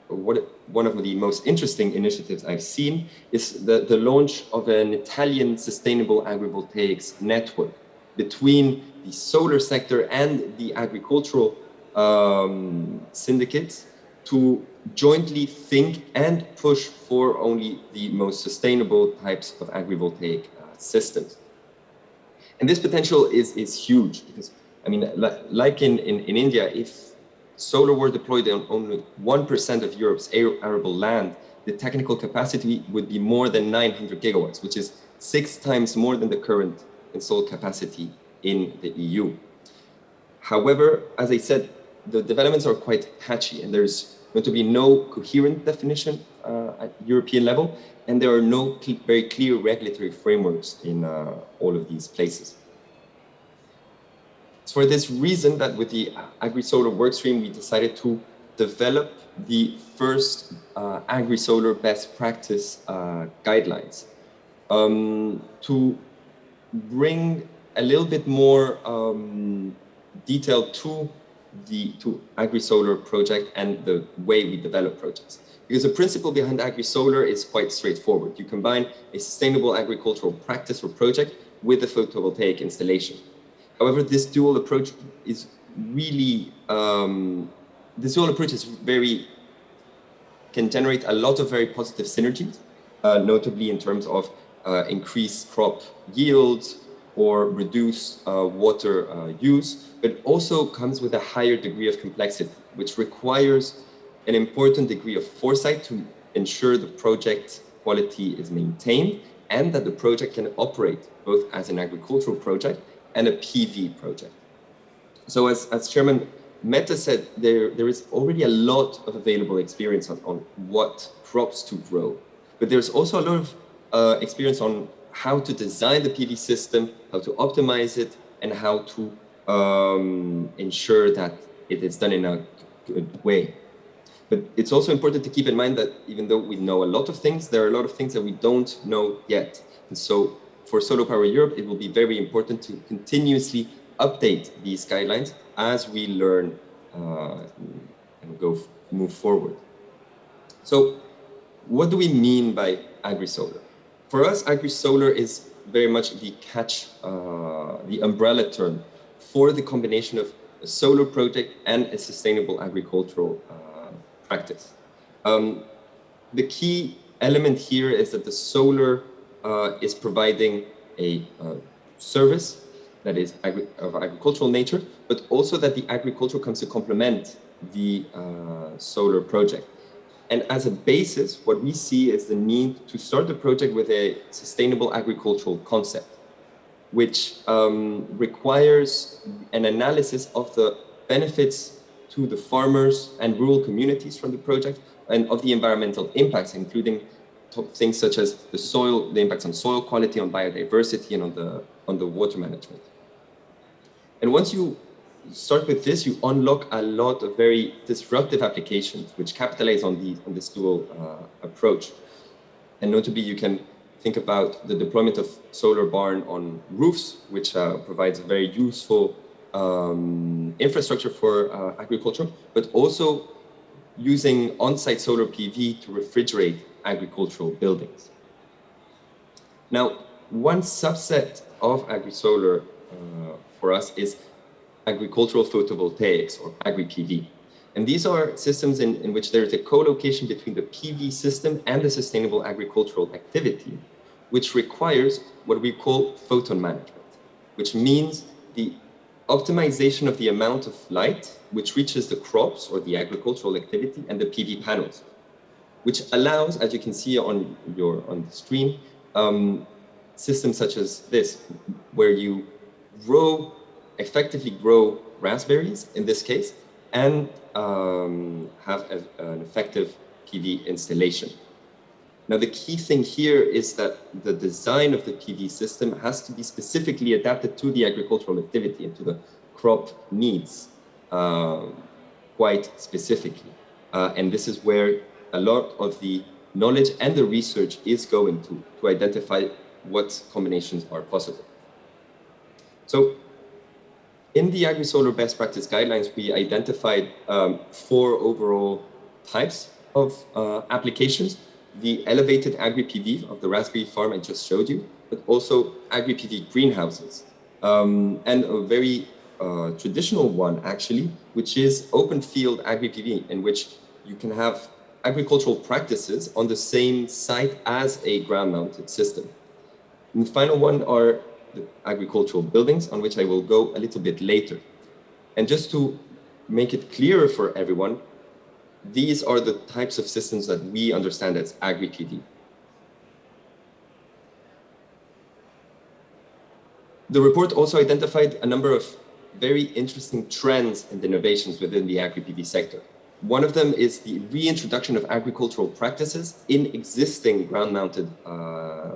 one of the most interesting initiatives I've seen is the launch of an Italian sustainable agrivoltaics network between the solar sector and the agricultural syndicates to jointly think and push for only the most sustainable types of agrivoltaic systems. And this potential is huge because, I mean, like in India, if solar were deployed on only 1% of Europe's arable land, the technical capacity would be more than 900 gigawatts, which is 6 times more than the current installed capacity in the EU. However, as I said, the developments are quite patchy, and there's going to be no coherent definition at European level, and there are no very clear regulatory frameworks in all of these places. It's for this reason that with the Agri-Solar workstream, we decided to develop the first Agri-Solar best practice guidelines to bring a little bit more detail to the Agri-Solar project and the way we develop projects. Because the principle behind Agri-Solar is quite straightforward. You combine a sustainable agricultural practice or project with a photovoltaic installation. However, this dual approach is really, can generate a lot of very positive synergies, notably in terms of increased crop yields or reduced water use, but also comes with a higher degree of complexity, which requires an important degree of foresight to ensure the project quality is maintained and that the project can operate both as an agricultural project and a PV project. So as Chairman Mehta said, there is already a lot of available experience on what crops to grow, but there's also a lot of experience on how to design the PV system, how to optimize it, and how to ensure that it is done in a good way. But it's also important to keep in mind that even though we know a lot of things, there are a lot of things that we don't know yet. And so for SolarPower Europe, it will be very important to continuously update these guidelines as we learn and move forward. So what do we mean by Agri-Solar? For us, Agri-Solar is very much the umbrella term for the combination of a solar project and a sustainable agricultural practice. The key element here is that the solar is providing a service that is of agricultural nature, but also that the agriculture comes to complement the solar project. And as a basis, what we see is the need to start the project with a sustainable agricultural concept, which requires an analysis of the benefits to the farmers and rural communities from the project and of the environmental impacts, including things such as the impacts on soil quality, on biodiversity, and on the water management. And once you start with this, you unlock a lot of very disruptive applications which capitalize on this dual approach. And notably, you can think about the deployment of solar barn on roofs, which provides a very useful infrastructure for agriculture, but also using on-site solar PV to refrigerate agricultural buildings. Now, one subset of Agri-Solar for us is agricultural photovoltaics or Agri-PV. And these are systems in which there is a co-location between the PV system and the sustainable agricultural activity, which requires what we call photon management, which means the optimization of the amount of light which reaches the crops or the agricultural activity and the PV panels, which allows, as you can see on the screen, systems such as this, where you effectively grow raspberries in this case, and have an effective PV installation. Now, the key thing here is that the design of the PV system has to be specifically adapted to the agricultural activity and to the crop needs quite specifically. And this is where a lot of the knowledge and the research is going to identify what combinations are possible. So in the Agri-Solar best practice guidelines, we identified 4 overall types of applications, the elevated Agri-PV of the Raspberry farm I just showed you, but also Agri-PV greenhouses. And a very traditional one, actually, which is open field Agri-PV, in which you can have agricultural practices on the same site as a ground-mounted system. And the final one are the agricultural buildings, on which I will go a little bit later. And just to make it clearer for everyone, these are the types of systems that we understand as Agri-PV. The report also identified a number of very interesting trends and innovations within the Agri-PV sector. One of them is the reintroduction of agricultural practices in existing ground-mounted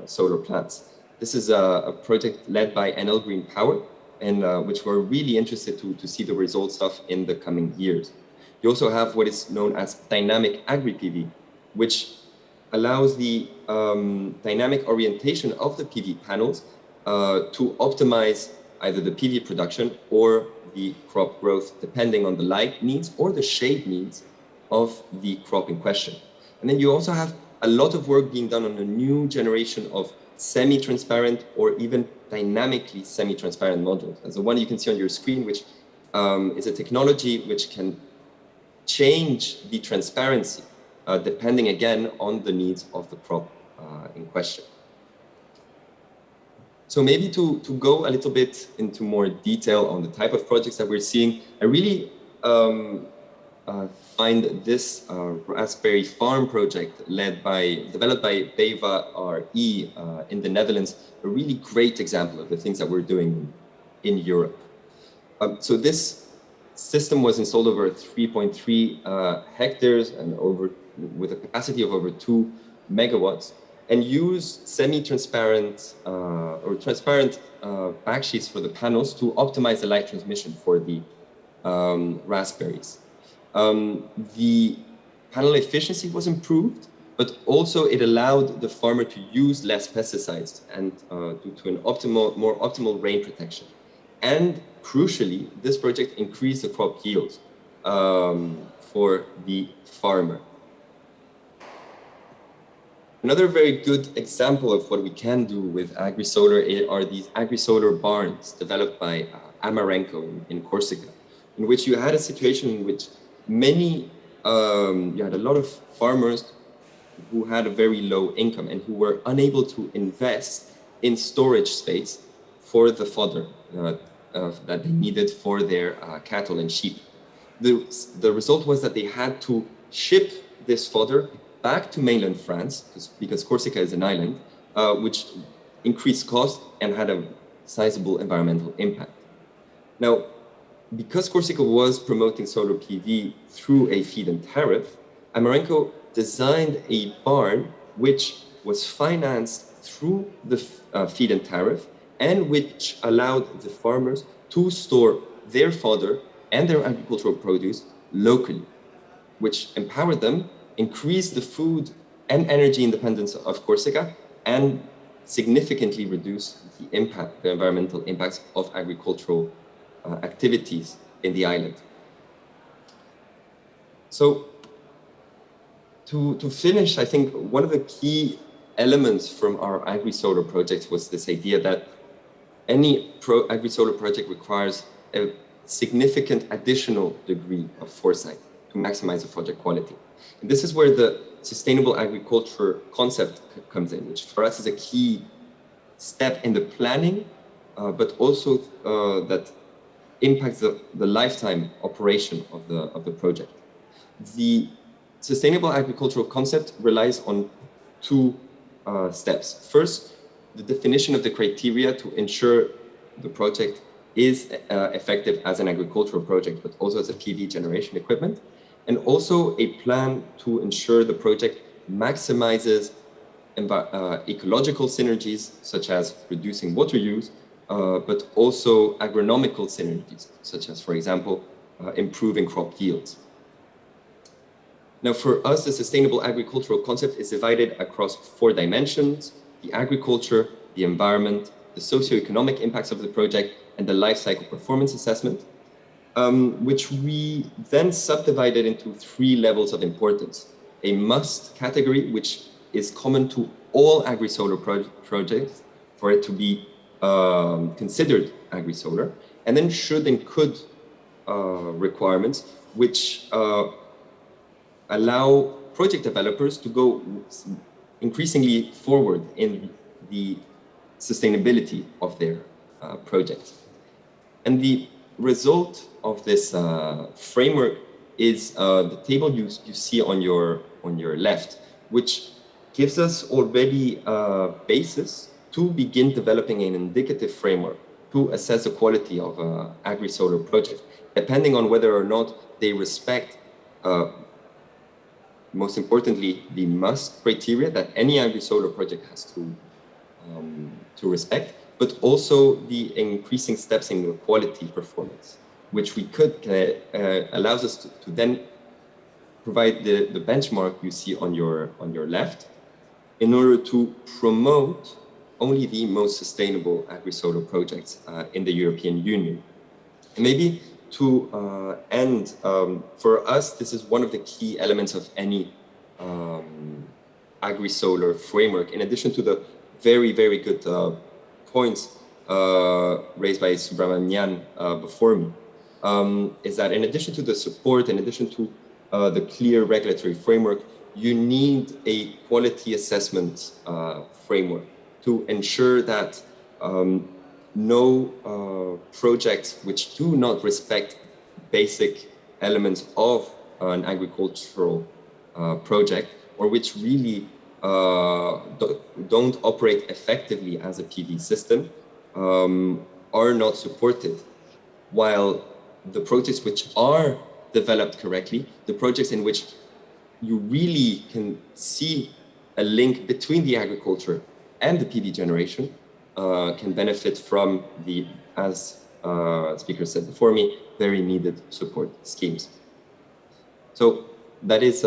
solar plants. This is a project led by NL Green Power, and which we're really interested to see the results of in the coming years. You also have what is known as dynamic Agri-PV, which allows the dynamic orientation of the PV panels to optimize either the PV production or the crop growth, depending on the light needs or the shade needs of the crop in question. And then you also have a lot of work being done on a new generation of semi-transparent or even dynamically semi-transparent modules. As the one you can see on your screen, which is a technology which can change the transparency depending again on the needs of the crop in question. So maybe to go a little bit into more detail on the type of projects that we're seeing, I really find this Raspberry Farm project developed by Beva RE in the Netherlands, a really great example of the things that we're doing in Europe. So this system was installed over 3.3 hectares and with a capacity of over 2 megawatts, and use semi-transparent or transparent backsheets for the panels to optimize the light transmission for the raspberries. The panel efficiency was improved, but also it allowed the farmer to use less pesticides and due to more optimal rain protection. And crucially, this project increased the crop yield for the farmer. Another very good example of what we can do with Agrisolar are these Agrisolar barns developed by Amarenco in Corsica, in which you had a situation in which you had a lot of farmers who had a very low income and who were unable to invest in storage space for the fodder that they needed for their cattle and sheep. The result was that they had to ship this fodder back to mainland France, because Corsica is an island, which increased cost and had a sizable environmental impact. Now, because Corsica was promoting solar PV through a feed-in tariff, Amarenco designed a barn which was financed through the feed-in tariff and which allowed the farmers to store their fodder and their agricultural produce locally, which empowered them, increased the food and energy independence of Corsica, and significantly reduced the environmental impacts of agricultural activities in the island. So to finish, I think one of the key elements from our Agri-Solar project was this idea that any Agri-Solar project requires a significant additional degree of foresight to maximize the project quality. And this is where the sustainable agriculture concept comes in, which for us is a key step in the planning, but also that impacts the lifetime operation of the project. The sustainable agricultural concept relies on two steps. First, the definition of the criteria to ensure the project is effective as an agricultural project, but also as a PV generation equipment, and also a plan to ensure the project maximizes ecological synergies, such as reducing water use, but also agronomical synergies, such as, for example, improving crop yields. Now, for us, the sustainable agricultural concept is divided across 4 dimensions: the agriculture, the environment, the socioeconomic impacts of the project, and the life cycle performance assessment, which we then subdivided into 3 levels of importance. a must category, which is common to all Agri-Solar projects for it to be considered Agri-Solar, and then should and could requirements, which allow project developers to go increasingly forward in the sustainability of their project. And the result of this framework is the table you see on your left, which gives us already a basis to begin developing an indicative framework to assess the quality of an Agri-Solar project, depending on whether or not they respect, most importantly, the must criteria that any Agri-Solar project has to respect, but also the increasing steps in the quality performance, which we could allows us to then provide the benchmark you see on your left, in order to promote only the most sustainable Agri-Solar projects in the European Union. And maybe to end, for us, this is one of the key elements of any Agri-Solar framework, in addition to the very, very good points raised by Subrahmanyam before me, is that in addition to the support, in addition to the clear regulatory framework, you need a quality assessment framework to ensure that no projects which do not respect basic elements of an agricultural project, or which really don't operate effectively as a PV system, are not supported. While the projects which are developed correctly, the projects in which you really can see a link between the agriculture and the PV generation, can benefit from the, as speaker said before me, very needed support schemes. So that is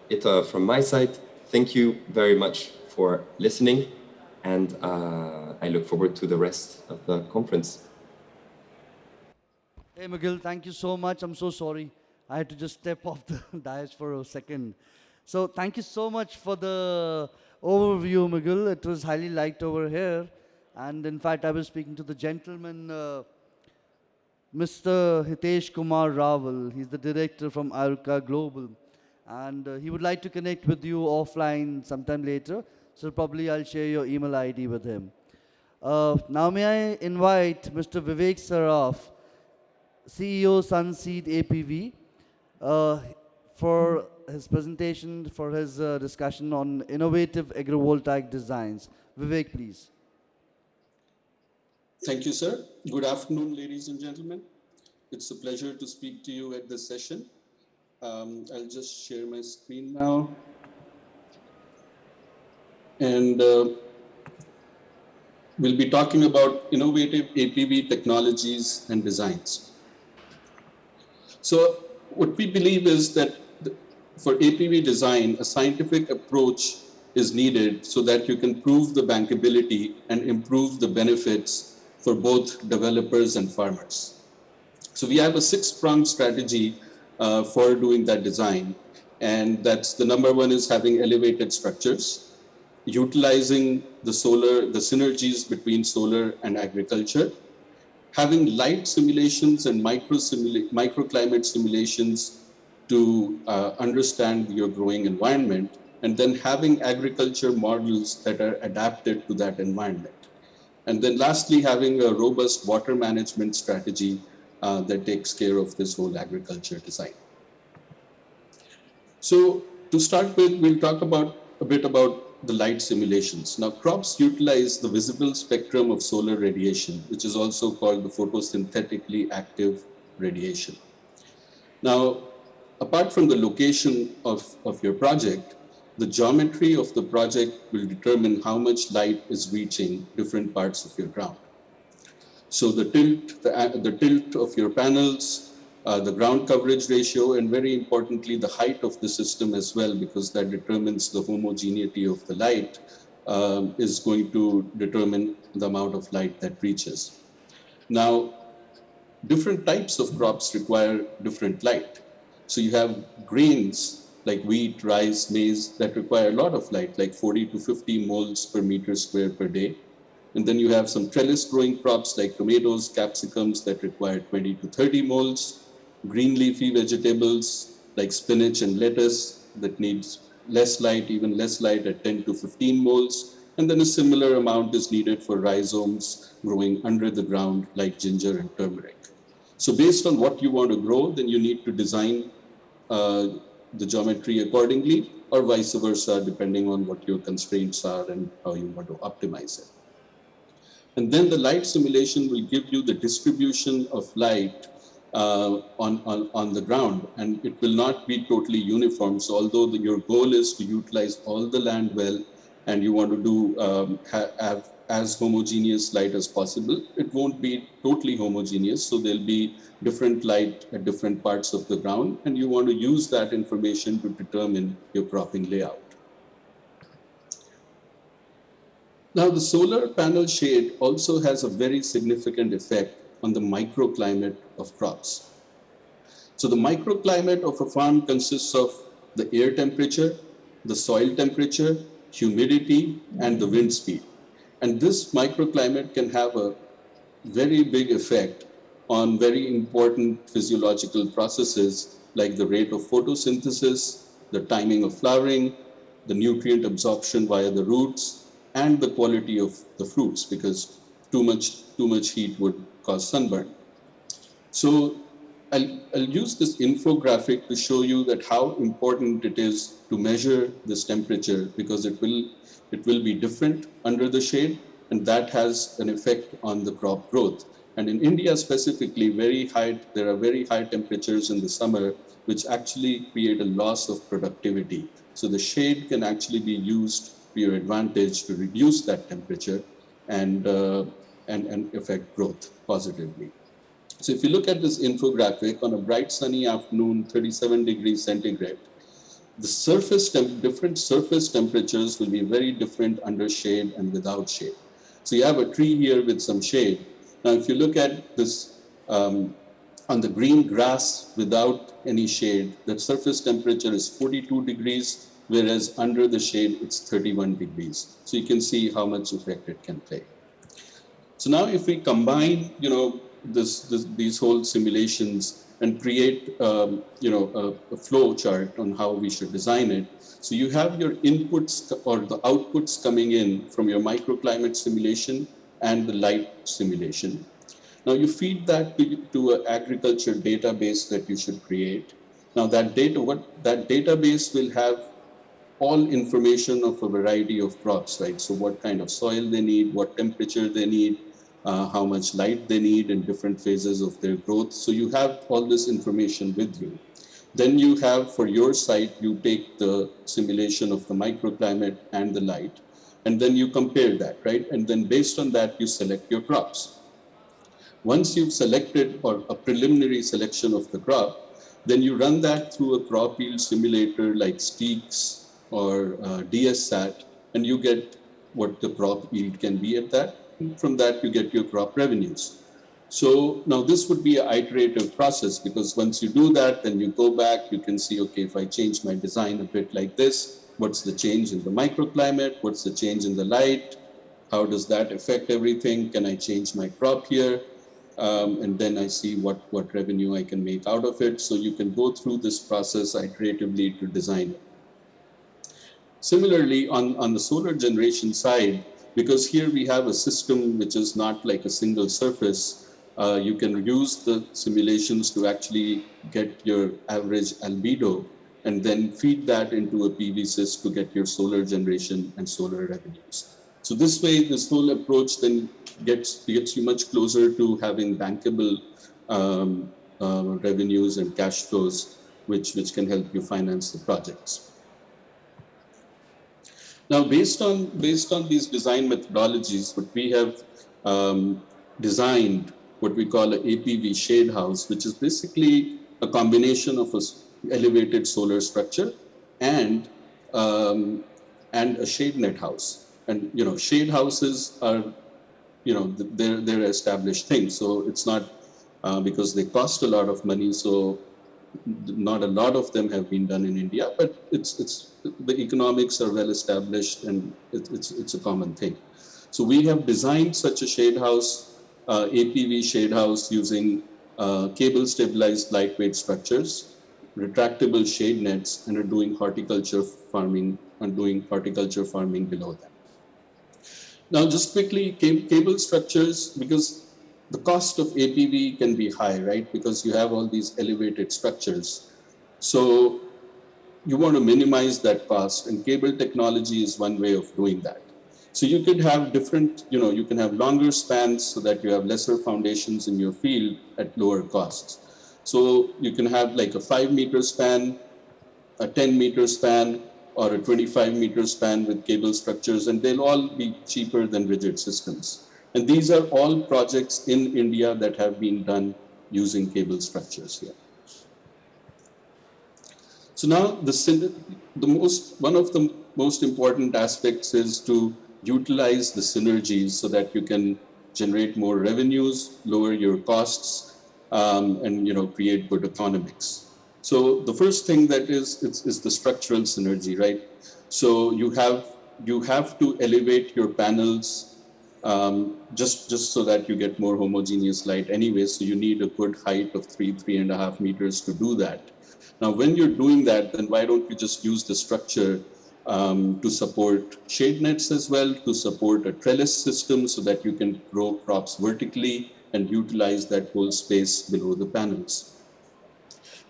it from my side. Thank you very much for listening, and I look forward to the rest of the conference. Hey Miguel, thank you so much. I'm so sorry. I had to just step off the dais for a second. So thank you so much for the overview, Miguel. It was highly liked over here. And in fact, I was speaking to the gentleman, Mr. Hitesh Kumar Raval. He's the director from Arca Global. And he would like to connect with you offline sometime later. So probably I'll share your email ID with him. Now may I invite Mr. Vivek Saraf, CEO Sunseed APV, for his presentation, for his discussion on innovative agrivoltaic designs. Vivek, please. Thank you, sir. Good afternoon, ladies and gentlemen. It's a pleasure to speak to you at this session. I'll just share my screen now. And we'll be talking about innovative APV technologies and designs. So what we believe is that for APV design, a scientific approach is needed so that you can prove the bankability and improve the benefits for both developers and farmers. So we have a 6-pronged strategy for doing that design. And that's the number one is having elevated structures, utilizing the synergies between solar and agriculture, having light simulations and microclimate simulations to understand your growing environment, and then having agriculture models that are adapted to that environment. And then lastly, having a robust water management strategy that takes care of this whole agriculture design. So to start with, we'll talk a bit about the light simulations. Now, crops utilize the visible spectrum of solar radiation, which is also called the photosynthetically active radiation. Now, apart from the location of your project, the geometry of the project will determine how much light is reaching different parts of your ground. So the tilt of your panels, the ground coverage ratio, and very importantly, the height of the system as well, because that determines the homogeneity of the light, is going to determine the amount of light that reaches. Now, different types of crops require different light. So you have grains like wheat, rice, maize, that require a lot of light, like 40 to 50 moles per meter square per day. And then you have some trellis growing crops like tomatoes, capsicums that require 20 to 30 moles, green leafy vegetables like spinach and lettuce that needs less light, even less light at 10 to 15 moles. And then a similar amount is needed for rhizomes growing under the ground like ginger and turmeric. So based on what you want to grow, then you need to design the geometry accordingly, or vice versa, depending on what your constraints are and how you want to optimize it. And then the light simulation will give you the distribution of light on the ground, and it will not be totally uniform. So although your goal is to utilize all the land well, and you want to do have as homogeneous light as possible, it won't be totally homogeneous. So there'll be different light at different parts of the ground, and you want to use that information to determine your cropping layout. Now, the solar panel shade also has a very significant effect on the microclimate of crops. So the microclimate of a farm consists of the air temperature, the soil temperature, humidity, and the wind speed. And this microclimate can have a very big effect on very important physiological processes like the rate of photosynthesis, the timing of flowering, the nutrient absorption via the roots, and the quality of the fruits, because too much heat would cause sunburn. So I'll use this infographic to show you that how important it is to measure this temperature, because it will be different under the shade, and that has an effect on the crop growth. And in India specifically, there are very high temperatures in the summer, which actually create a loss of productivity. So the shade can actually be used to your advantage to reduce that temperature and affect growth positively. So if you look at this infographic, on a bright sunny afternoon, 37 degrees centigrade, the different surface temperatures will be very different under shade and without shade. So you have a tree here with some shade. Now, if you look at this on the green grass without any shade, the surface temperature is 42 degrees, whereas under the shade, it's 31 degrees. So you can see how much effect it can play. So now if we combine, these whole simulations and create, a flow chart on how we should design it. So you have your inputs or the outputs coming in from your microclimate simulation and the light simulation. Now you feed that to an agriculture database that you should create. Now that database will have all information of a variety of crops, right? So what kind of soil they need, what temperature they need, how much light they need in different phases of their growth. So you have all this information with you. Then you have, for your site, you take the simulation of the microclimate and the light, and then you compare that, right? And then based on that, you select your crops. Once you've selected, or a preliminary selection of the crop, then you run that through a crop yield simulator like STEEX or DSSAT, and you get what the crop yield can be at that. From that, you get your crop revenues. So now this would be an iterative process, because once you do that, then you go back, you can see, okay, if I change my design a bit like this, what's the change in the microclimate? What's the change in the light? How does that affect everything? Can I change my crop here? And then I see what revenue I can make out of it. So you can go through this process iteratively to design it. Similarly, on the solar generation side, because here we have a system which is not like a single surface, you can use the simulations to actually get your average albedo and then feed that into a PV sys to get your solar generation and solar revenues. So this way, this whole approach then gets you much closer to having bankable revenues and cash flows, which can help you finance the projects. Now, based on these design methodologies, what we have designed what we call an Apv Shade House, which is basically a combination of an elevated solar structure and a shade net house. And shade houses are, they're established things. So it's not because they cost a lot of money. So not a lot of them have been done in India, but the economics are well established and it's a common thing. So we have designed such a shade house, APV shade house, using cable stabilized lightweight structures, retractable shade nets, and are doing horticulture farming below them. Now, just quickly, cable structures, because the cost of APV can be high, right? Because you have all these elevated structures. So you want to minimize that cost, and cable technology is one way of doing that. So you could have different, you can have longer spans so that you have lesser foundations in your field at lower costs. So you can have like a 5-meter span, a 10-meter span, or a 25-meter span with cable structures, and they'll all be cheaper than rigid systems. And these are all projects in India that have been done using cable structures here. So now one of the most important aspects is to utilize the synergies so that you can generate more revenues, lower your costs, and create good economics. So the first thing that is the structural synergy, right? So you have to elevate your panels just so that you get more homogeneous light anyway. So you need a good height of 3.5 meters to do that. Now, when you're doing that, then why don't you just use the structure to support shade nets as well, to support a trellis system so that you can grow crops vertically and utilize that whole space below the panels.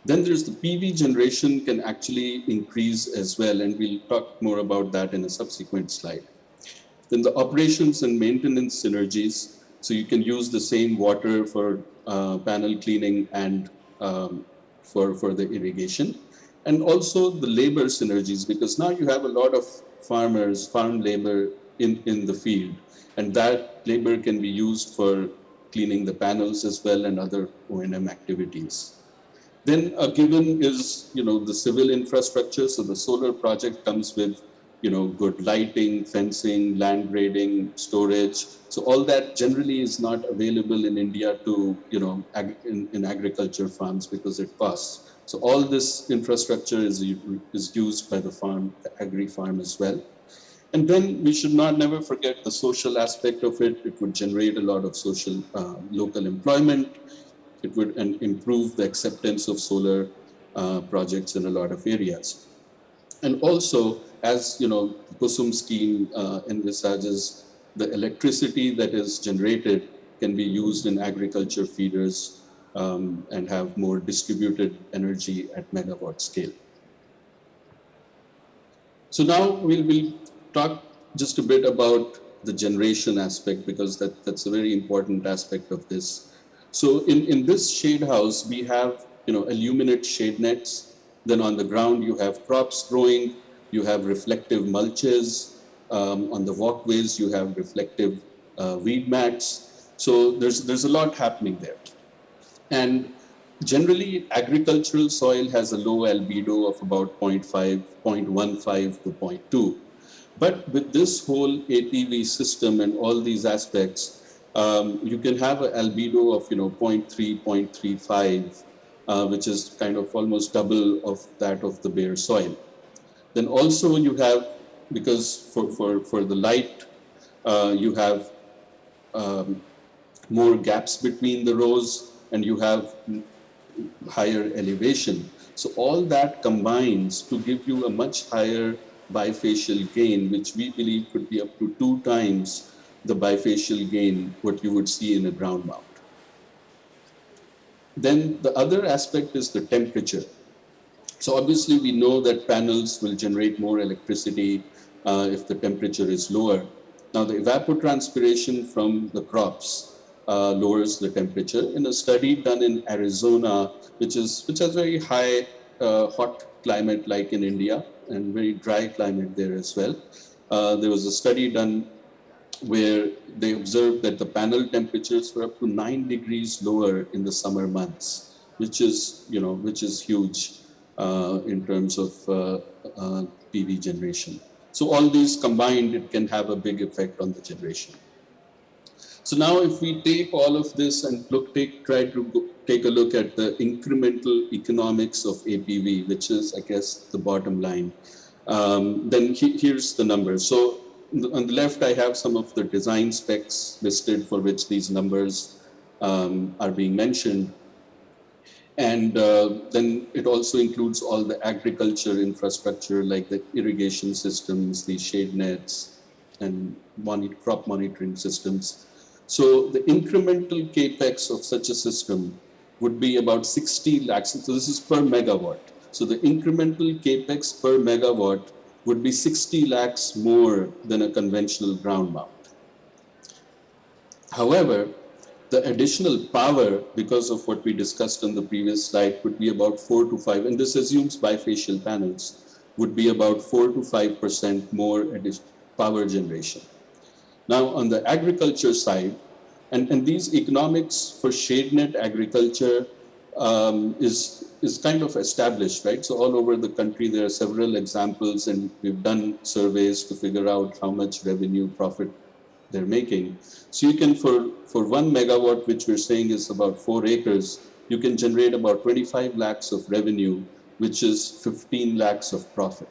Then there's the PV generation can actually increase as well, and we'll talk more about that in a subsequent slide. Then the operations and maintenance synergies, so you can use the same water for panel cleaning and for the irrigation. And also the labor synergies, because now you have a lot of farmers, farm labor in the field, and that labor can be used for cleaning the panels as well and other O&M activities. Then a given is, the civil infrastructure. So the solar project comes with, good lighting, fencing, land grading, storage. So all that generally is not available in India to, in agriculture farms because it costs. So all this infrastructure is used by the agri farm as well. And then we should never forget the social aspect of it. It would generate a lot of social local employment. It would improve the acceptance of solar projects in a lot of areas. And also, as the Kusum scheme envisages, the electricity that is generated can be used in agriculture feeders and have more distributed energy at megawatt scale. So now we'll talk just a bit about the generation aspect, because that's a very important aspect of this. So in this shade house, we have illuminate shade nets. Then on the ground, you have crops growing. You have reflective mulches. On the walkways, you have reflective weed mats. So there's a lot happening there. And generally, agricultural soil has a low albedo of about 0.15 to 0.2. But with this whole APV system and all these aspects, you can have an albedo of 0.3, 0.35, which is kind of almost double of that of the bare soil. Then also you have, because for the light, you have more gaps between the rows, and you have higher elevation. So all that combines to give you a much higher bifacial gain, which we believe could be up to 2 times the bifacial gain what you would see in a ground mount. Then the other aspect is the temperature. So obviously we know that panels will generate more electricity if the temperature is lower. Now the evapotranspiration from the crops lowers the temperature. In a study done in Arizona, which has very high hot climate like in India, and very dry climate there as well, there was a study done where they observed that the panel temperatures were up to 9 degrees lower in the summer months, which is huge in terms of PV generation. So all these combined, it can have a big effect on the generation. So now if we take all of this and try to take a look at the incremental economics of APV, which is, I guess, the bottom line, then here's the numbers. So on the left, I have some of the design specs listed for which these numbers are being mentioned. And then it also includes all the agriculture infrastructure, like the irrigation systems, the shade nets, and crop monitoring systems. So the incremental capex of such a system would be about 60 lakhs. So this is per megawatt. So the incremental capex per megawatt would be 60 lakhs more than a conventional ground mount. However, the additional power, because of what we discussed on the previous slide, would be about 4 to 5, and this assumes bifacial panels, would be about 4 to 5% more power generation. Now, on the agriculture side, and these economics for shade net agriculture is kind of established, right? So all over the country, there are several examples, and we've done surveys to figure out how much revenue profit they're making. So you can, for 1 megawatt, which we're saying is about 4 acres, you can generate about 25 lakhs of revenue, which is 15 lakhs of profit.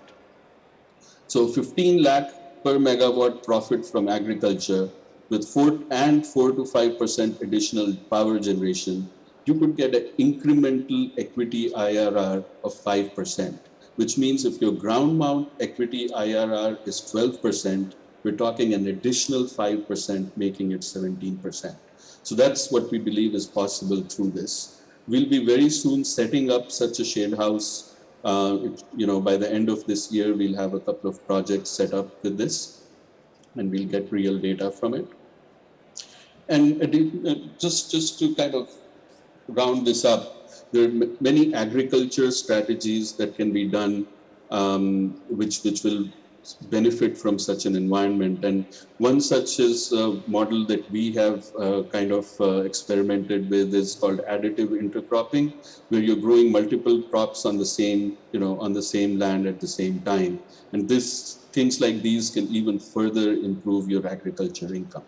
So 15 lakh per megawatt profit from agriculture with 4 to 5% additional power generation, you could get an incremental equity IRR of 5%, which means if your ground mount equity IRR is 12%, we're talking an additional 5%, making it 17%. So that's what we believe is possible through this. We'll be very soon setting up such a shade house. By the end of this year, we'll have a couple of projects set up with this, and we'll get real data from it. And just to kind of round this up, there are many agriculture strategies that can be done, which will benefit from such an environment. And one such is a model that we have experimented with is called additive intercropping, where you're growing multiple crops on the same land at the same time. And things like these can even further improve your agriculture income.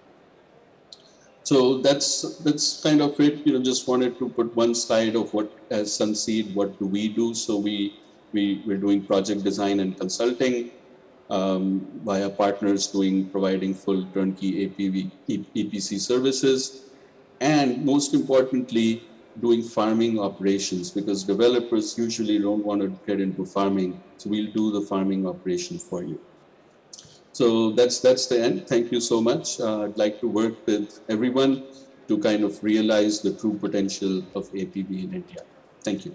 So that's kind of it. Just wanted to put one slide of what, as Sunseed, what do we do? So we're doing project design and consulting via partners providing full turnkey EPC services, and most importantly, doing farming operations, because developers usually don't want to get into farming. So we'll do the farming operation for you. So that's the end. Thank you so much. I'd like to work with everyone to kind of realize the true potential of APV in India. Thank you.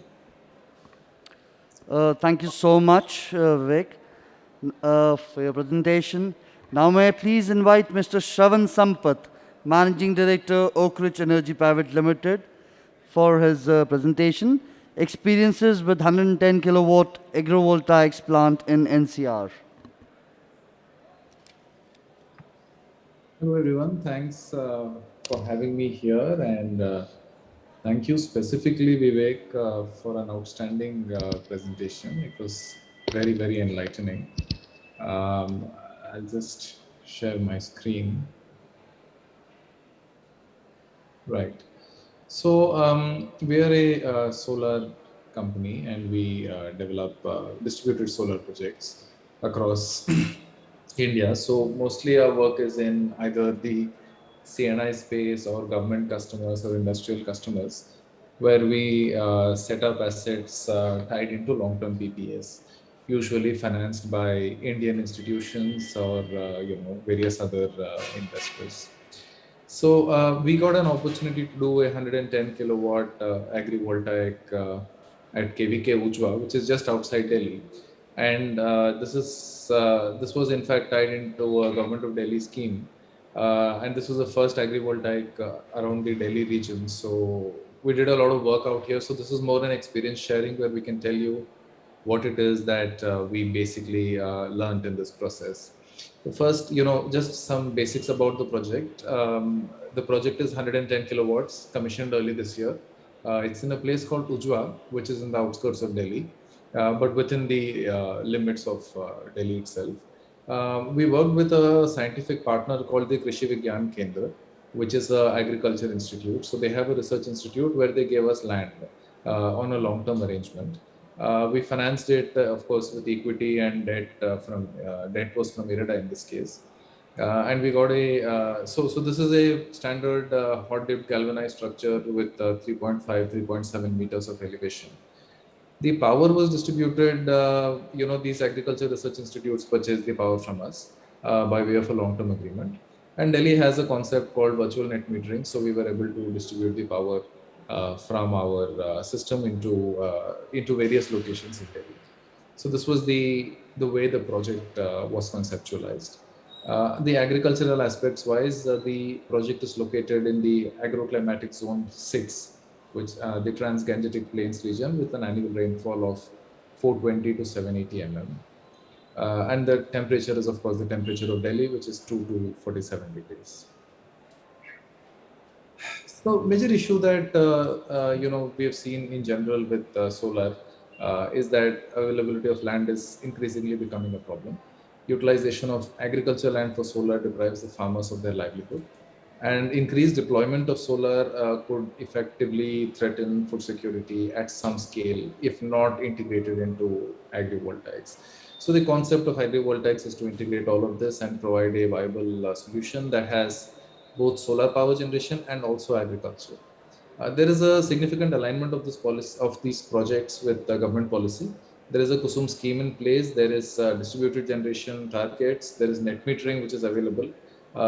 Thank you so much, Vivek, for your presentation. Now may I please invite Mr. Shravan Sampath, Managing Director, Oak Ridge Energy Private Limited, for his presentation, Experiences with 110 kilowatt Agrivoltaics plant in NCR. Hello everyone, thanks for having me here, and thank you specifically Vivek for an outstanding presentation. It was very, very enlightening. I'll just share my screen. Right. So we are a solar company, and we develop distributed solar projects across India. So mostly our work is in either the C&I space or government customers or industrial customers, where we set up assets tied into long-term PPAs, usually financed by Indian institutions or various other investors. So we got an opportunity to do a 110 kilowatt agrivoltaic at KVK Ujwa, which is just outside Delhi. And this was in fact tied into a Government of Delhi scheme. And this was the first agrivoltaic around the Delhi region. So we did a lot of work out here. So this is more an experience sharing, where we can tell you what it is that we basically learned in this process. So first, just some basics about the project. The project is 110 kilowatts, commissioned early this year. It's in a place called Ujwa, which is in the outskirts of Delhi, but within the limits of Delhi itself. We worked with a scientific partner called the Krishi Vigyan Kendra, which is a agriculture institute. So they have a research institute where they gave us land on a long-term arrangement. We financed it, of course, with equity and debt debt was from IREDA in this case. And we got so this is a standard hot dipped galvanized structure with 3.5, 3.7 meters of elevation. The power was distributed, these agriculture research institutes purchased the power from us by way of a long-term agreement. And Delhi has a concept called virtual net metering. So we were able to distribute the power from our system into various locations in Delhi. So this was the way the project was conceptualized. The agricultural aspects wise, the project is located in the agroclimatic zone 6, which the Trans-Gangetic Plains region, with an annual rainfall of 420 to 780 mm. And the temperature is, of course, the temperature of Delhi, which is 2 to 47 degrees. So major issue that we have seen in general with solar is that availability of land is increasingly becoming a problem. Utilization of agricultural land for solar deprives the farmers of their livelihood, and increased deployment of solar could effectively threaten food security at some scale if not integrated into agrivoltaics. So the concept of agrivoltaics is to integrate all of this and provide a viable solution that has both solar power generation and also agriculture. There is a significant alignment of this policy of these projects with the government policy. There is a Kusum scheme in place. There is distributed generation targets. There is net metering, which is available.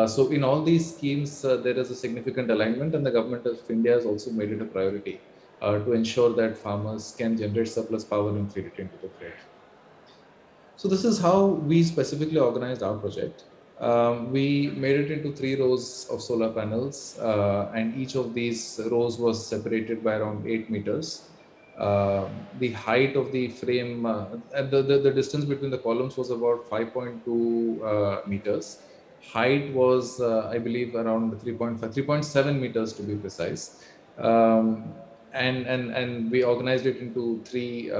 So in all these schemes, there is a significant alignment, and the government of India has also made it a priority to ensure that farmers can generate surplus power and feed it into the grid. So this is how we specifically organized our project. We made it into 3 rows of solar panels, and each of these rows was separated by around 8 meters. The height of the frame, the distance between the columns was about 5.2 meters. Height was, I believe, around 3.5, 3.7 meters to be precise. And we organized it into 3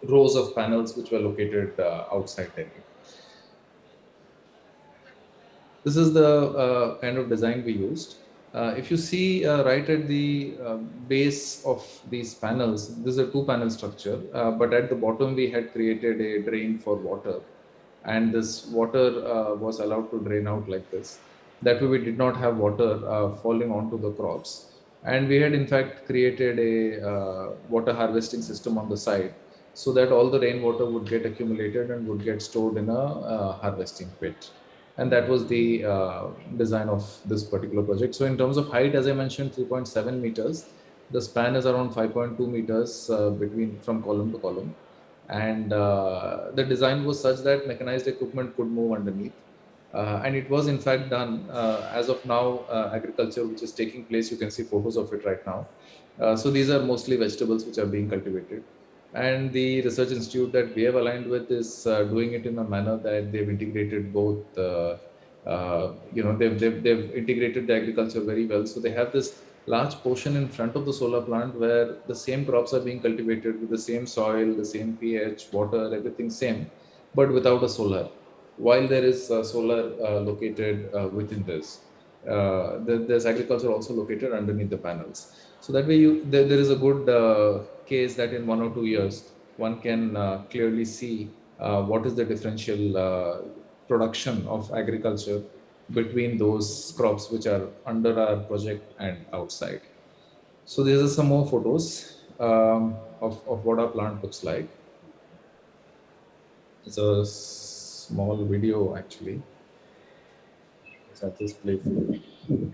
rows of panels which were located outside Delhi. This is the kind of design we used. If you see right at the base of these panels, this is a 2-panel structure, but at the bottom we had created a drain for water, and this water was allowed to drain out like this. That way we did not have water falling onto the crops. And we had in fact created a water harvesting system on the side, so that all the rainwater would get accumulated and would get stored in a harvesting pit. And that was the design of this particular project. So in terms of height, as I mentioned, 3.7 meters. The span is around 5.2 meters between from column to column. And the design was such that mechanized equipment could move underneath. And it was in fact done as of now, agriculture which is taking place. You can see photos of it right now. So these are mostly vegetables which are being cultivated. And the research institute that we have aligned with is doing it in a manner that they've integrated both, they've integrated the agriculture very well. So they have this large portion in front of the solar plant where the same crops are being cultivated with the same soil, the same pH, water, everything same, but without a solar. While there is solar located within this, there's agriculture also located underneath the panels. So that way there is a good case that in 1 or 2 years, one can clearly see what is the differential production of agriculture between those crops which are under our project and outside. So these are some more photos of what our plant looks like. It's a small video actually. I'll just play for you.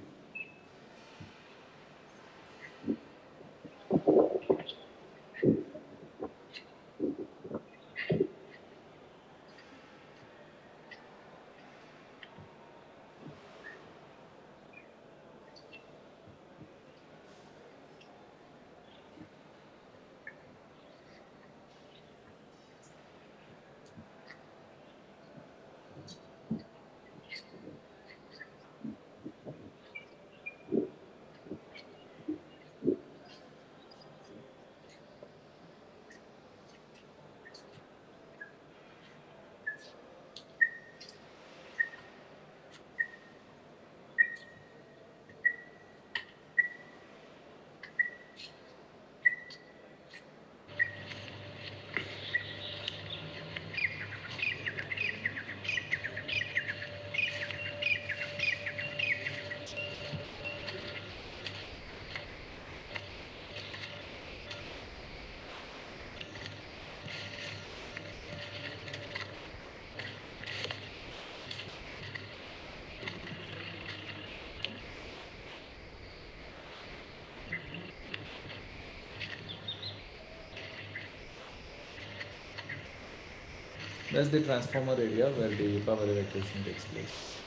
That's the transformer area where the power evacuation takes place.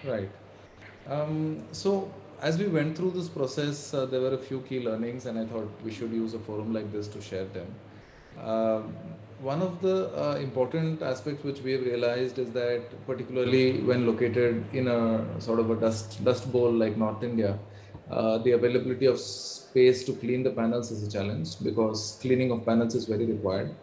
Right. So as we went through this process, there were a few key learnings, and I thought we should use a forum like this to share them. One of the important aspects which we have realized is that, particularly when located in a sort of a dust bowl like North India, the availability of space to clean the panels is a challenge, because cleaning of panels is very required.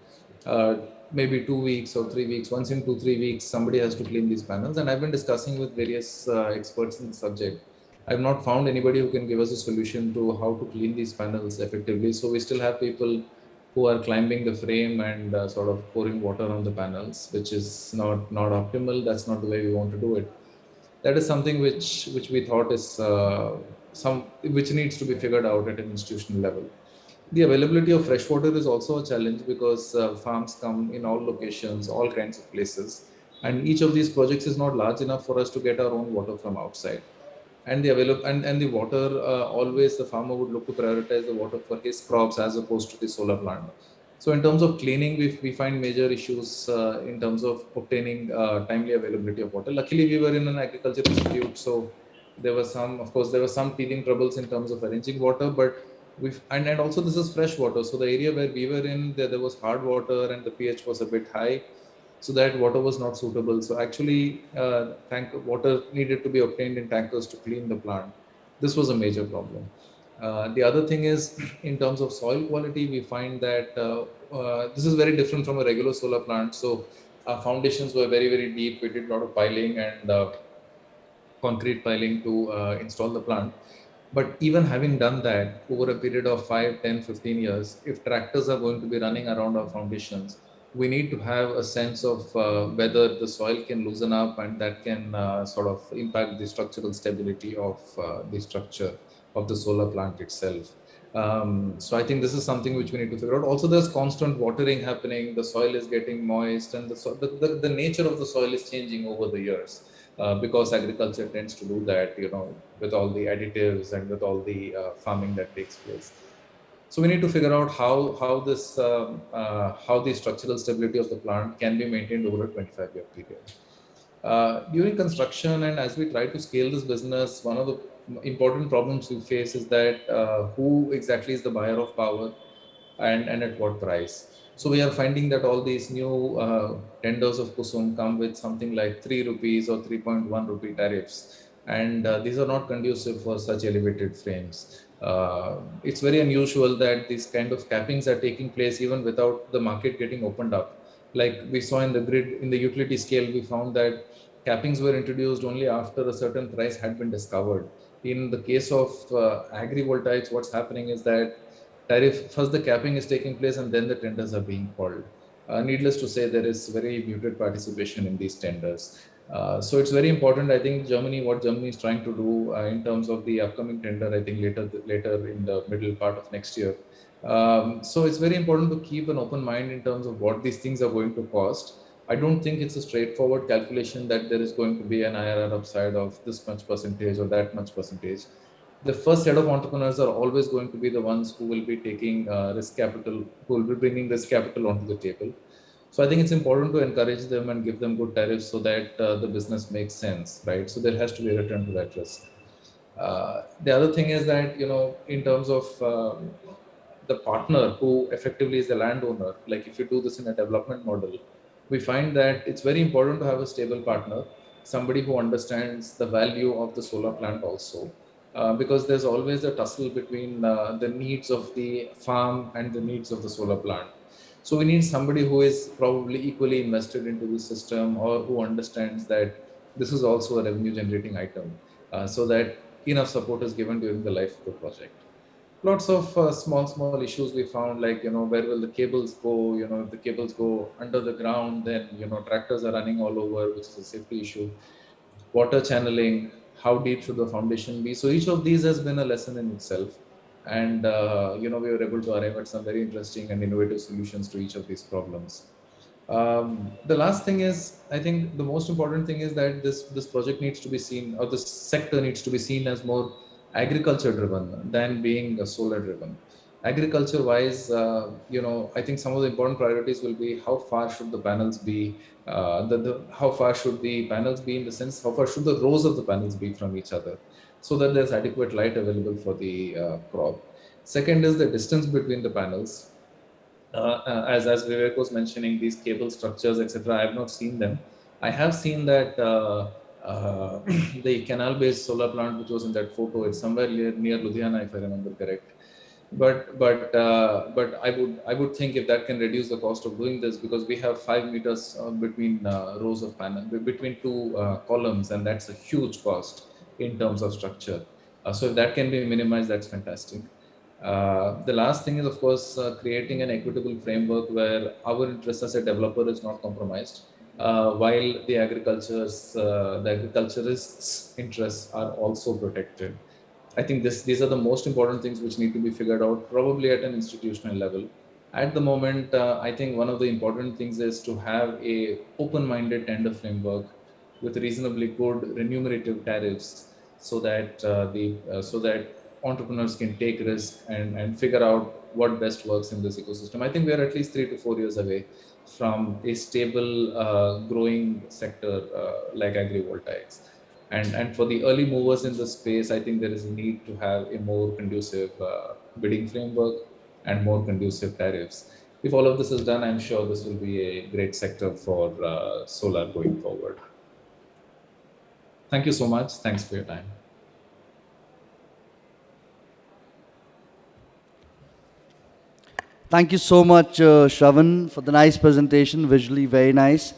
Maybe 2 weeks or 3 weeks, once in 2-3 weeks, somebody has to clean these panels. And I've been discussing with various experts in the subject. I've not found anybody who can give us a solution to how to clean these panels effectively. So we still have people who are climbing the frame and sort of pouring water on the panels, which is not optimal. That's not the way we want to do it. That is something which we thought is which needs to be figured out at an institutional level. The availability of fresh water is also a challenge, because farms come in all locations, all kinds of places, and each of these projects is not large enough for us to get our own water from outside. And the water, always the farmer would look to prioritize the water for his crops as opposed to the solar plant. So in terms of cleaning, we find major issues in terms of obtaining timely availability of water. Luckily, we were in an agriculture institute, so there were some teething troubles in terms of arranging water, but and also this is fresh water. So the area where we were in, there was hard water and the pH was a bit high, so that water was not suitable. So actually, water needed to be obtained in tankers to clean the plant. This was a major problem. The other thing is, in terms of soil quality, we find that this is very different from a regular solar plant. So our foundations were very, very deep. We did a lot of piling and concrete piling to install the plant. But even having done that over a period of 5, 10, 15 years, if tractors are going to be running around our foundations, we need to have a sense of whether the soil can loosen up, and that can sort of impact the structural stability of the structure of the solar plant itself. So I think this is something which we need to figure out. Also, there's constant watering happening. The soil is getting moist, and the nature of the soil is changing over the years. Because agriculture tends to do that, with all the additives and with all the farming that takes place. So we need to figure out how the structural stability of the plant can be maintained over a 25-year period. During construction, and as we try to scale this business, one of the important problems we face is that who exactly is the buyer of power, and at what price. So we are finding that all these new tenders of Kusum come with something like 3 rupees or 3.1 rupee tariffs. And these are not conducive for such elevated frames. It's very unusual that these kind of cappings are taking place even without the market getting opened up. Like we saw in the grid, in the utility scale, we found that cappings were introduced only after a certain price had been discovered. In the case of agrivoltaics, what's happening is that first the capping is taking place and then the tenders are being called. Needless to say, there is very muted participation in these tenders. So it's very important. I think what Germany is trying to do in terms of the upcoming tender, I think later in the middle part of next year. So it's very important to keep an open mind in terms of what these things are going to cost. I don't think it's a straightforward calculation that there is going to be an IRR upside of this much percentage or that much percentage. The first set of entrepreneurs are always going to be the ones who will be taking risk capital, who will be bringing risk capital onto the table. So I think it's important to encourage them and give them good tariffs so that the business makes sense, right? So there has to be a return to that risk. The other thing is that, in terms of the partner who effectively is the landowner, like if you do this in a development model, we find that it's very important to have a stable partner, somebody who understands the value of the solar plant also. Because there's always a tussle between the needs of the farm and the needs of the solar plant. So we need somebody who is probably equally invested into the system, or who understands that this is also a revenue generating item, so that enough support is given during the life of the project. Lots of small issues we found, like, where will the cables go? If the cables go under the ground, then, tractors are running all over, which is a safety issue. Water channeling, how deep should the foundation be? So each of these has been a lesson in itself. And, we were able to arrive at some very interesting and innovative solutions to each of these problems. The last thing is, I think the most important thing is that this project needs to be seen, or this sector needs to be seen as more agriculture driven than being solar driven. Agriculture wise, I think some of the important priorities will be how far should the panels be, how far should the panels be, in the sense how far should the rows of the panels be from each other, so that there's adequate light available for the crop. Second is the distance between the panels. As Vivek was mentioning, these cable structures, etc. I have not seen them. I have seen that the canal-based solar plant, which was in that photo, it's somewhere near Ludhiana, if I remember correct. But I would think if that can reduce the cost of doing this, because we have 5 meters between rows of panel, between two columns, and that's a huge cost in terms of structure. So if that can be minimized, that's fantastic. The last thing is, of course, creating an equitable framework where our interest as a developer is not compromised, while the agriculturists' interests are also protected. I think these are the most important things which need to be figured out, probably at an institutional level. At the moment, I think one of the important things is to have a open-minded tender framework with reasonably good remunerative tariffs, so that so that entrepreneurs can take risk and figure out what best works in this ecosystem. I think we are at least 3 to 4 years away from a stable, growing sector like agrivoltaics. And for the early movers in the space, I think there is a need to have a more conducive bidding framework and more conducive tariffs. If all of this is done, I'm sure this will be a great sector for solar going forward. Thank you so much. Thanks for your time. Thank you so much, Shravan, for the nice presentation, visually very nice.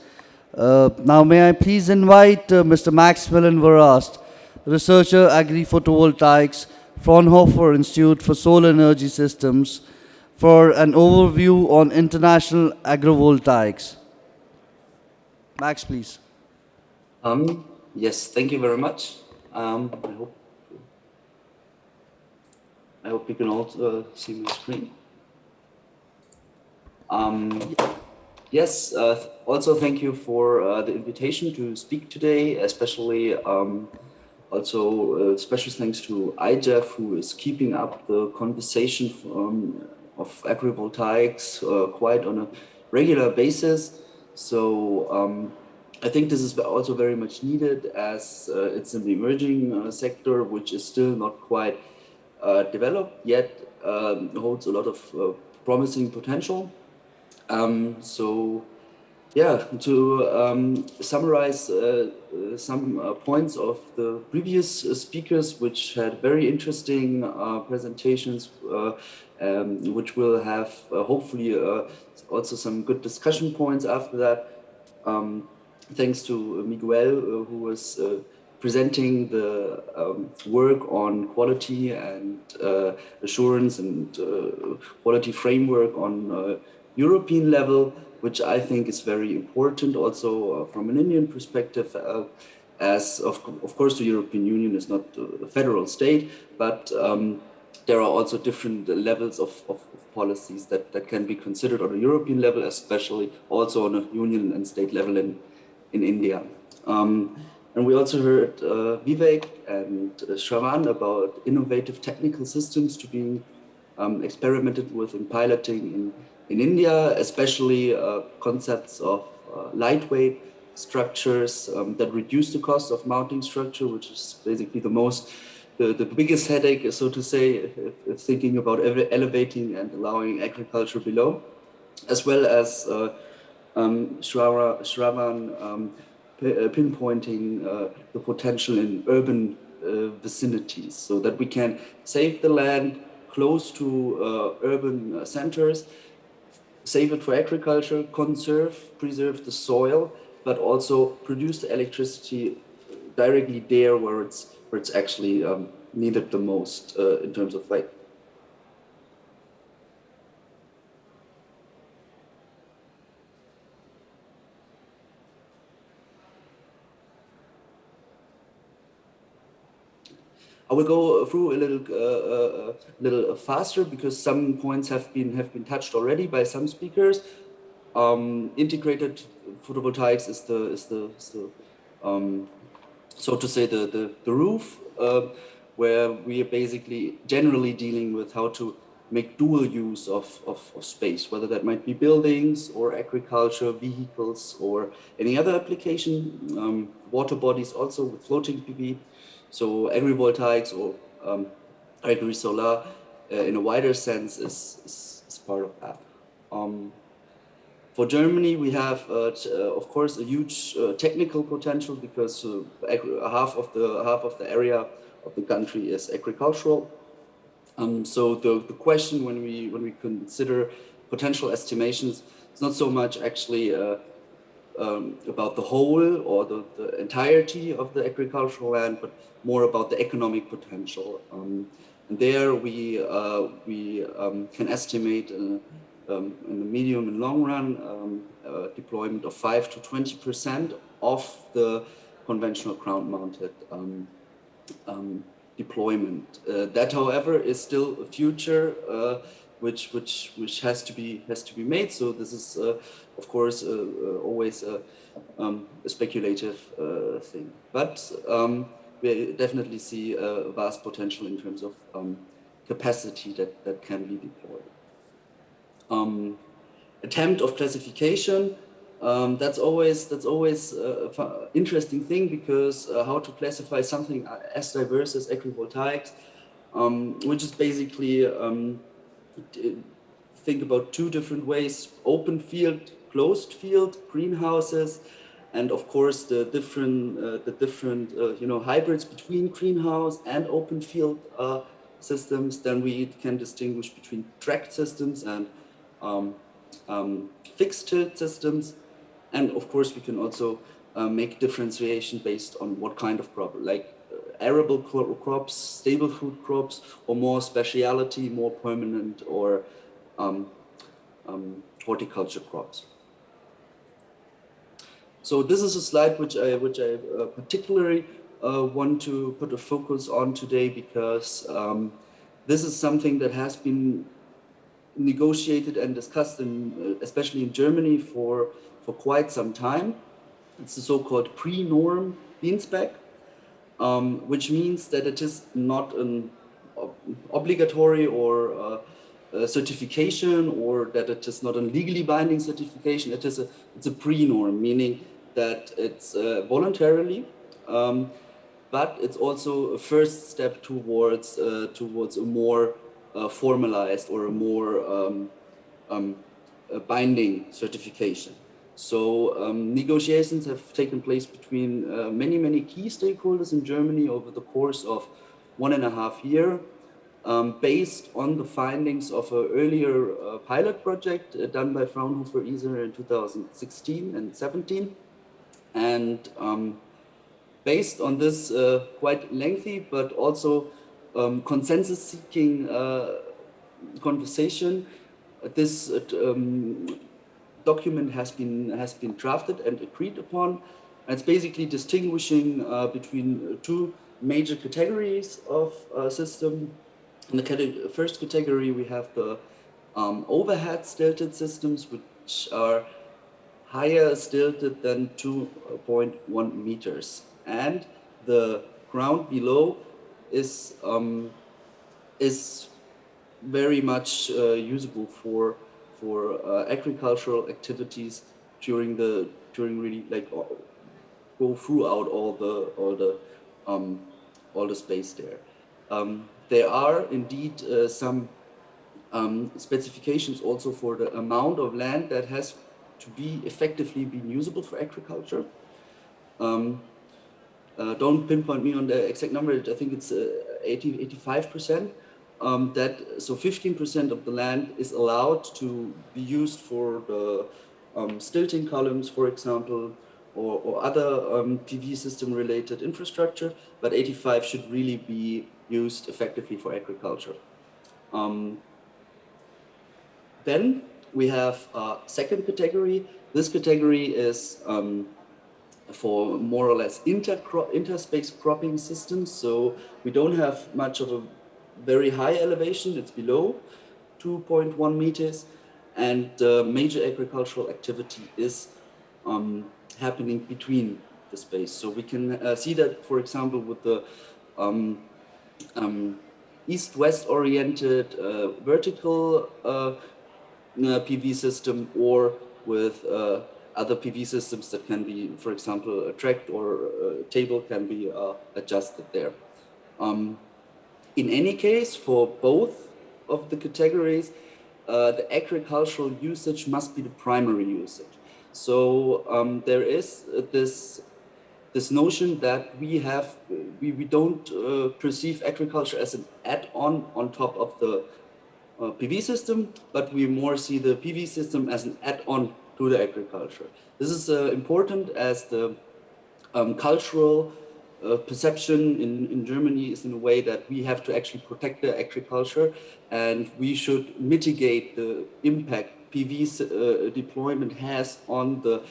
Now, may I please invite Mr. Maximilian Verast, researcher, Agri-Photovoltaics, Fraunhofer Institute for Solar Energy Systems, for an overview on international agrivoltaics. Max, please. Yes, thank you very much. I hope you can all see my screen. Yes, also thank you for the invitation to speak today, especially also special thanks to IJEF, who is keeping up the conversation of agrivoltaics quite on a regular basis. So I think this is also very much needed, as it's an emerging sector which is still not quite developed yet, holds a lot of promising potential. So yeah, to summarize some points of the previous speakers, which had very interesting presentations, which will have hopefully also some good discussion points after that. Thanks to Miguel, who was presenting the work on quality and assurance and quality framework on European level, which I think is very important also from an Indian perspective, as of course the European Union is not a federal state, but there are also different levels of policies that can be considered on a European level, especially also on a union and state level in India. And we also heard Vivek and Shravan about innovative technical systems to be experimented with and piloting in India, especially concepts of lightweight structures that reduce the cost of mounting structure, which is basically the biggest headache, so to say, if thinking about elevating and allowing agriculture below, as well as Shravan pinpointing the potential in urban vicinities, so that we can save the land close to urban centers, save it for agriculture, preserve the soil, but also produce the electricity directly there where it's actually needed the most in terms of light. I will go through a little faster, because some points have been touched already by some speakers. Integrated photovoltaics is the so to say the roof, where we are basically generally dealing with how to make dual use of space, whether that might be buildings or agriculture, vehicles, or any other application. Water bodies also with floating PV. So agrivoltaics or Agri-Solar in a wider sense is part of that. For Germany, we have, of course, a huge technical potential because half of the area of the country is agricultural. So the question when we consider potential estimations, it's not so much actually about the whole or the entirety of the agricultural land, but more about the economic potential. And there we can estimate in the medium and long run deployment of 5 to 20% of the conventional ground-mounted deployment. That, however, is still a future which has to be made. So this is, of course, always a speculative thing. But we definitely see a vast potential in terms of capacity that can be deployed. Attempt of classification. That's always an interesting thing because how to classify something as diverse as agrivoltaics, which is basically think about two different ways: open field, closed field, greenhouses, and of course the different hybrids between greenhouse and open field systems. Then we can distinguish between tracked systems and fixed tilt systems. And of course, we can also make differentiation based on what kind of crop, like arable crops, stable food crops, or more speciality, more permanent, or horticulture crops. So this is a slide which I particularly want to put a focus on today because this is something that has been negotiated and discussed especially in Germany for quite some time. It's the so-called pre-norm bean spec, which means that it is not an obligatory or certification, or that it is not a legally binding certification. It's a pre-norm, meaning that it's voluntarily, but it's also a first step towards a more formalized or a more binding certification. So negotiations have taken place between many key stakeholders in Germany over the course of 1.5 years, based on the findings of an earlier pilot project done by Fraunhofer in 2016 and 17. And based on this quite lengthy but also consensus-seeking conversation, this document has been drafted and agreed upon. And it's basically distinguishing between two major categories of system. In the first category, we have the overhead stilted systems, which are higher stilted than 2.1 meters, and the ground below is very much usable for agricultural activities during really like go throughout all the space there. There are indeed some specifications also for the amount of land that has to be effectively been usable for agriculture. Don't pinpoint me on the exact number. I think it's 85%. So 15% of the land is allowed to be used for the stilting columns, for example, or other PV system related infrastructure, but 85 should really be used effectively for agriculture. Then we have a second category. This category is for more or less interspace cropping systems. So we don't have much of a very high elevation. It's below 2.1 meters, and major agricultural activity is happening between the space. So we can see that, for example, with the east-west oriented vertical PV system, or with other PV systems that can be, for example, a tracked or a table can be adjusted there. In any case, for both of the categories, the agricultural usage must be the primary usage. So there is this notion that we don't perceive agriculture as an add-on on top of the PV system, but we more see the PV system as an add-on to the agriculture. This is important, as the cultural perception in Germany is in a way that we have to actually protect the agriculture, and we should mitigate the impact PV deployment has on the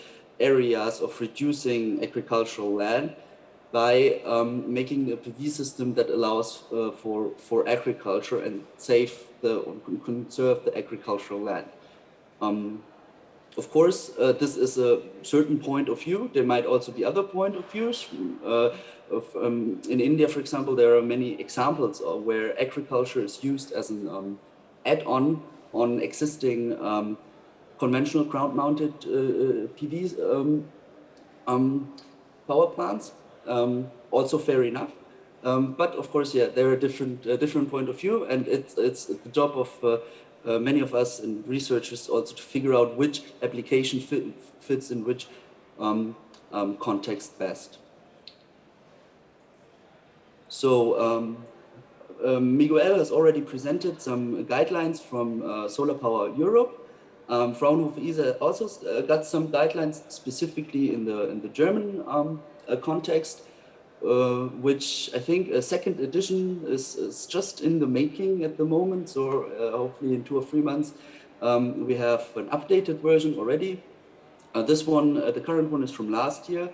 areas of reducing agricultural land by making a PV system that allows for agriculture and conserve the agricultural land. Of course, this is a certain point of view. There might also be other point of views. In India, for example, there are many examples of where agriculture is used as an add-on on existing conventional ground-mounted PV power plants. Also fair enough. But of course, yeah, there are different point of view, and it's the job of many of us and researchers also to figure out which application fits in which context best. So Miguel has already presented some guidelines from SolarPower Europe. Fraunhofer also got some guidelines specifically in the German context, which I think a second edition is just in the making at the moment. So hopefully in 2 or 3 months, we have an updated version already. This one, the current one, is from last year,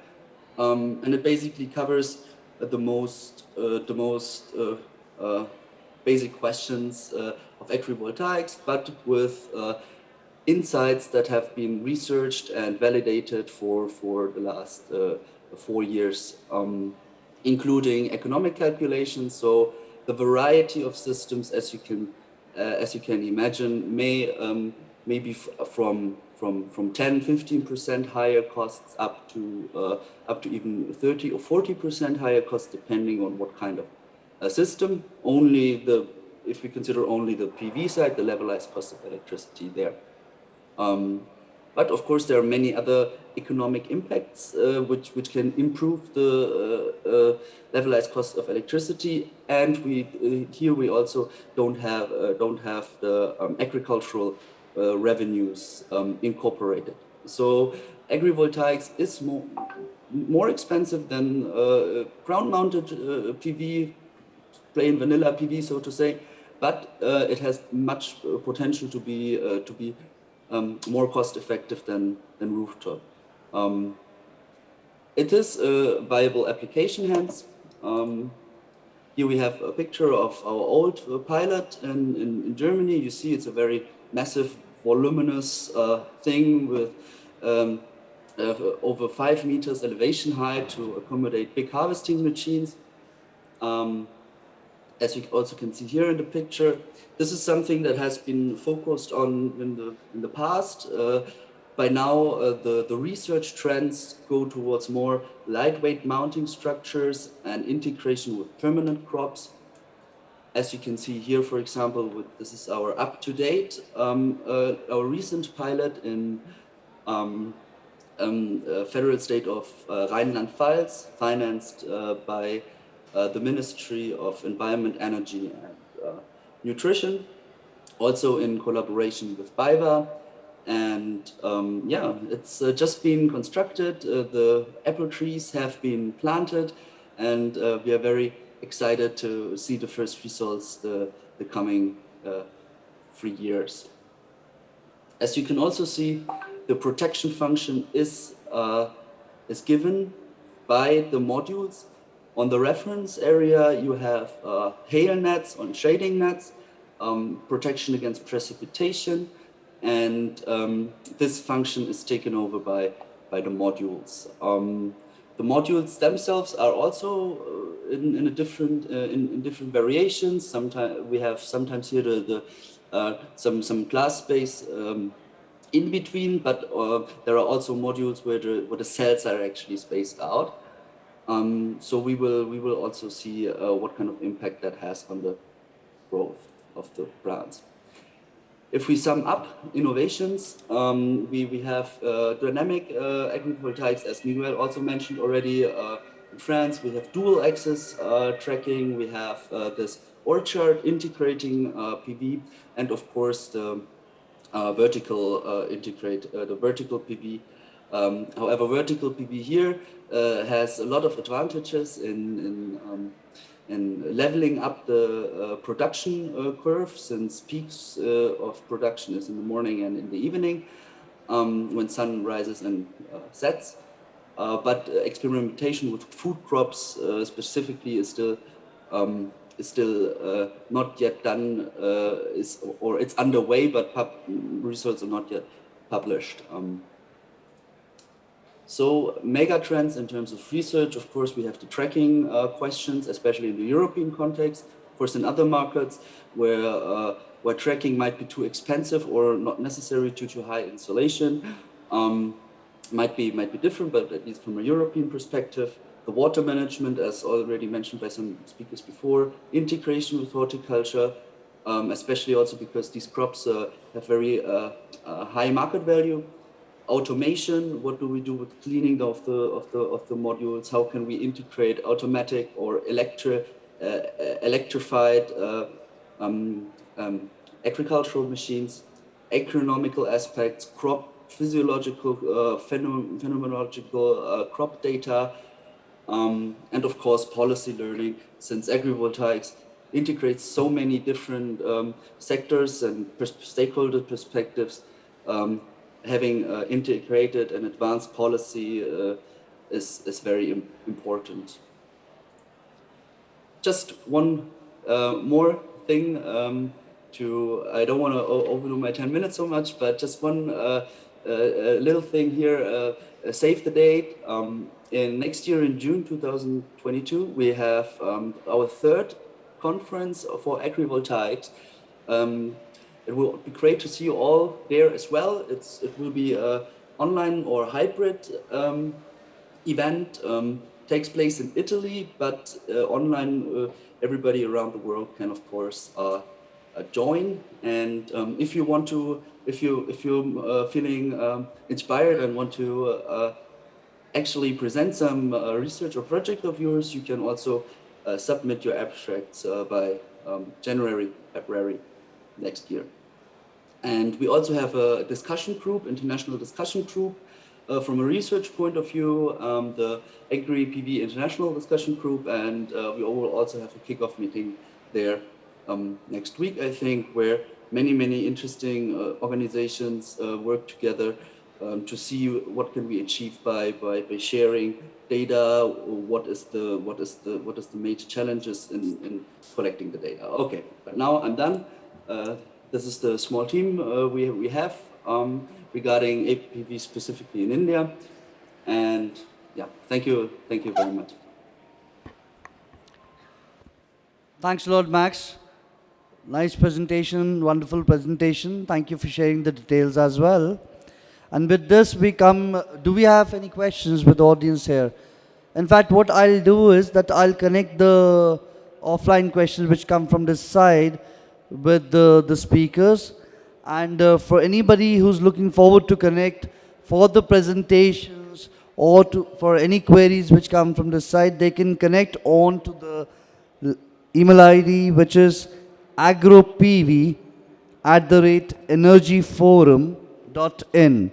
and it basically covers the most basic questions of agrivoltaics, but with insights that have been researched and validated for the last 4 years, including economic calculations. So the variety of systems, as you can imagine, may be from 10-15% higher costs up to even 30 or 40% higher costs, depending on what kind of system. If we consider only the PV side, the levelized cost of electricity there. But of course, there are many other economic impacts which can improve the levelized cost of electricity, and here we also don't have the agricultural revenues incorporated. So agrivoltaics is more expensive than ground-mounted PV, plain vanilla PV, so to say, but it has much potential to be more cost-effective than rooftop. It is a viable application, hence. Here we have a picture of our old pilot in Germany. You see it's a very massive, voluminous thing with over 5 meters elevation height to accommodate big harvesting machines. As you also can see here in the picture, this is something that has been focused on in the past. By now, the research trends go towards more lightweight mounting structures and integration with permanent crops. As you can see here, for example, this is our up-to-date, our recent pilot in federal state of Rheinland-Pfalz, financed by the Ministry of Environment, Energy and Nutrition, also in collaboration with BayWa. And yeah, it's just been constructed. The apple trees have been planted, and we are very excited to see the first results the coming 3 years. As you can also see, the protection function is given by the modules. On the reference area, you have hail nets on shading nets, protection against precipitation, and this function is taken over by the modules. The modules themselves are also in a different in different variations. Sometimes here some glass space in between, but there are also modules where the cells are actually spaced out. So we will also see what kind of impact that has on the growth of the plants. If we sum up innovations, we have dynamic agrivoltaics, as Miguel also mentioned already. In France, we have dual axis tracking. We have this orchard integrating PV, and of course the vertical vertical PV. However, vertical PV here has a lot of advantages in leveling up the production curve, since peaks of production is in the morning and in the evening when sun rises and sets. But experimentation with food crops specifically is still not yet done, or it's underway, but results are not yet published. So mega trends in terms of research, of course, we have the tracking questions, especially in the European context. Of course, in other markets where tracking might be too expensive or not necessary due to high installation, might be different, but at least from a European perspective. The water management, as already mentioned by some speakers before, integration with horticulture, especially also because these crops have very high market value. Automation, what do we do with cleaning of the modules? How can we integrate automatic or electrified agricultural machines? Agronomical aspects, crop physiological, phenomenological crop data, and of course policy learning, since agrivoltaics integrates so many different sectors and stakeholder perspectives. Having integrated and advanced policy is very important. Just one more thing I don't want to overdo my 10 minutes so much, but just one little thing here, save the date. In next year in June 2022, we have our third conference for agrivoltaics. It will be great to see you all there as well. It will be an online or hybrid event. Takes place in Italy, but online, everybody around the world can, of course, join. And if you're feeling inspired and want to actually present some research or project of yours, you can also submit your abstracts by January, February next year. And we also have a discussion group, international discussion group, from a research point of view, the Agri-PV International Discussion Group, and we will also have a kickoff meeting there next week, I think, where many interesting organizations work together to see what can we achieve by sharing data. What is the major challenges in collecting the data? Okay, but now I'm done. This is the small team we have regarding APV specifically in India, and yeah, thank you very much. Thanks a lot, Max. Nice presentation, wonderful presentation. Thank you for sharing the details as well. And with this, do we have any questions with the audience here? In fact, what I'll do is that I'll connect the offline questions which come from this side with the speakers. And for anybody who's looking forward to connect for the presentations or for any queries which come from this side, they can connect on to the email ID, which is agropv@energyforum.in.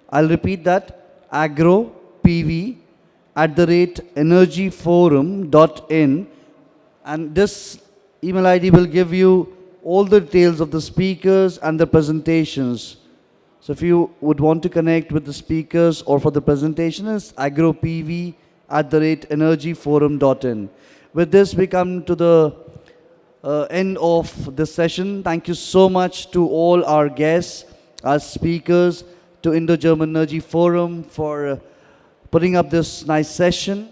I'll repeat that, agropv@energyforum.in. And this email ID will give you all the details of the speakers and the presentations. So if you would want to connect with the speakers or for the presentation, it's agropv@energyforum.in. With this, we come to the end of this session. Thank you so much to all our guests, our speakers, to Indo-German Energy Forum for putting up this nice session.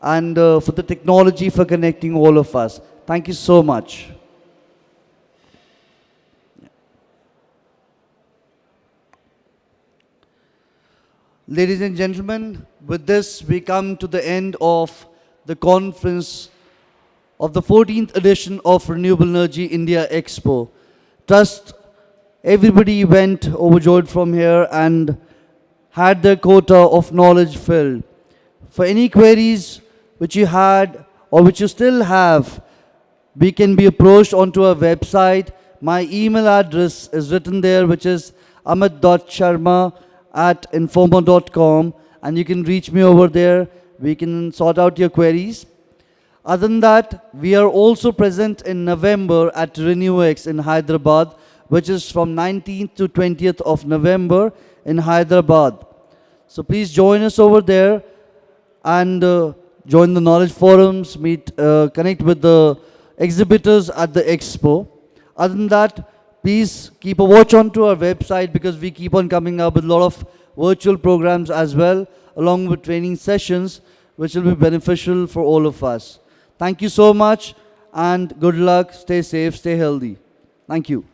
and for the technology for connecting all of us. Thank you so much. Ladies and gentlemen, with this we come to the end of the conference of the 14th edition of Renewable Energy India Expo. Trust everybody went overjoyed from here and had their quota of knowledge filled. For any queries which you had or which you still have, we can be approached onto our website. My email address is written there, which is amit.sharma@informa.com, and you can reach me over there. We can sort out your queries. Other than that, we are also present in November at RenewX in Hyderabad, which is from 19th to 20th of November in Hyderabad. So please join us over there and join the knowledge forums, connect with the exhibitors at the expo. Other than that, please keep a watch on to our website, because we keep on coming up with a lot of virtual programs as well, along with training sessions, which will be beneficial for all of us. Thank you so much, and good luck. Stay safe, stay healthy. Thank you.